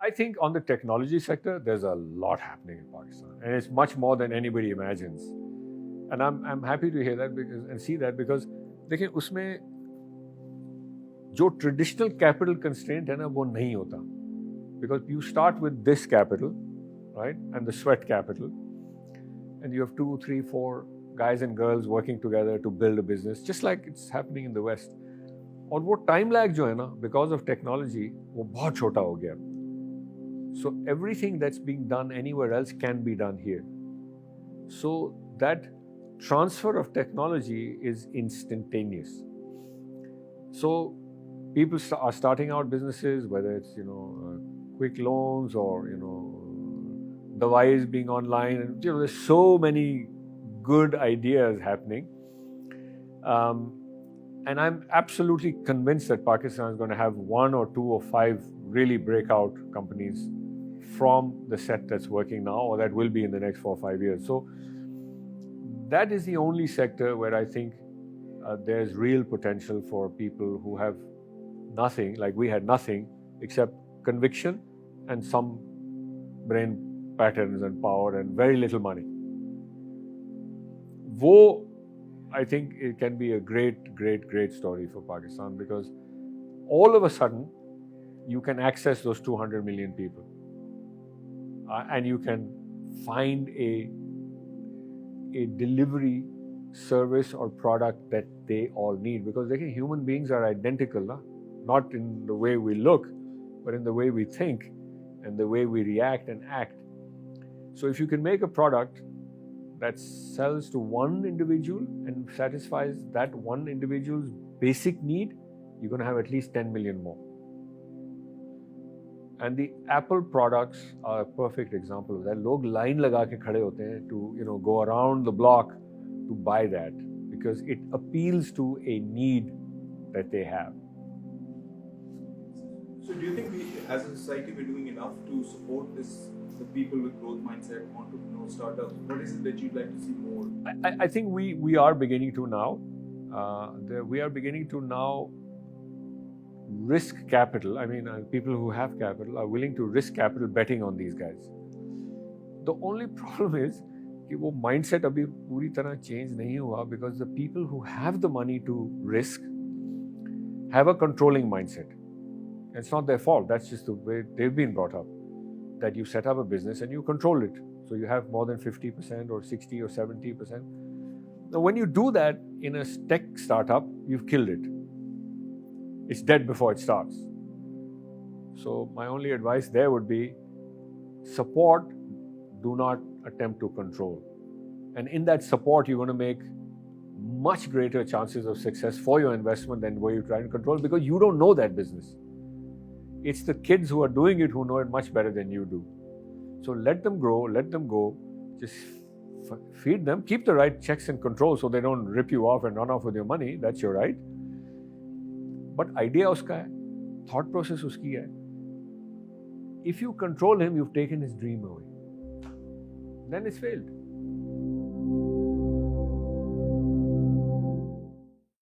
I think on the technology sector, there's a lot happening in Pakistan, and it's much more than anybody imagines. And I'm happy to hear that because and see that because देखिए उसमें जो traditional capital constraint है ना वो नहीं होता because you start with this capital, right, and the sweat capital, and you have 2, 3, 4 guys and girls working together to build a business, just like it's happening in the West. और वो time lag जो है ना because of technology वो बहुत छोटा हो गया. So everything that's being done anywhere else can be done here. So that transfer of technology is instantaneous. So people are starting out businesses, whether it's quick loans or device being online, and there's so many good ideas happening. And I'm absolutely convinced that Pakistan is going to have 1 or 2 or 5 really breakout companies from the set that's working now, or that will be in the next 4 or 5 years. So that is the only sector where I think there's real potential for people who have nothing, like we had nothing except conviction and some brain patterns and power and very little money. Wo, I think it can be a great story for Pakistan, because all of a sudden you can access those 200 million people and you can find a delivery service or product that they all need, because human beings are identical, not in the way we look, but in the way we think and the way we react and act. So if you can make a product that sells to one individual and satisfies that one individual's basic need, you're going to have at least 10 million more. And the Apple products are a perfect example of that. Log line laga ke khade hote hain to go around the block to buy that, because it appeals to a need that they have. So do you think we, as a society, we're doing enough to support the people with growth mindset, entrepreneur startups? What is it that you'd like to see more? I think we are beginning to now. We are beginning to now risk capital. I mean, people who have capital are willing to risk capital betting on these guys. The only problem is कि वो mindset अभी पूरी तरह change नहीं हुआ, because the people who have the money to risk have a controlling mindset. It's not their fault. That's just the way they've been brought up, that you set up a business and you control it. So you have more than 50% or 60 or 70%. Now, when you do that in a tech startup, you've killed it. It's dead before it starts. So my only advice there would be support, do not attempt to control. And in that support, you're going to make much greater chances of success for your investment than where you try to control, because you don't know that business. It's the kids who are doing it who know it much better than you do. So let them grow, let them go, just feed them, keep the right checks and controls so they don't rip you off and run off with your money. That's your right. But idea uska hai, thought process uski hai. If you control him, you've taken his dream away. Then it's failed.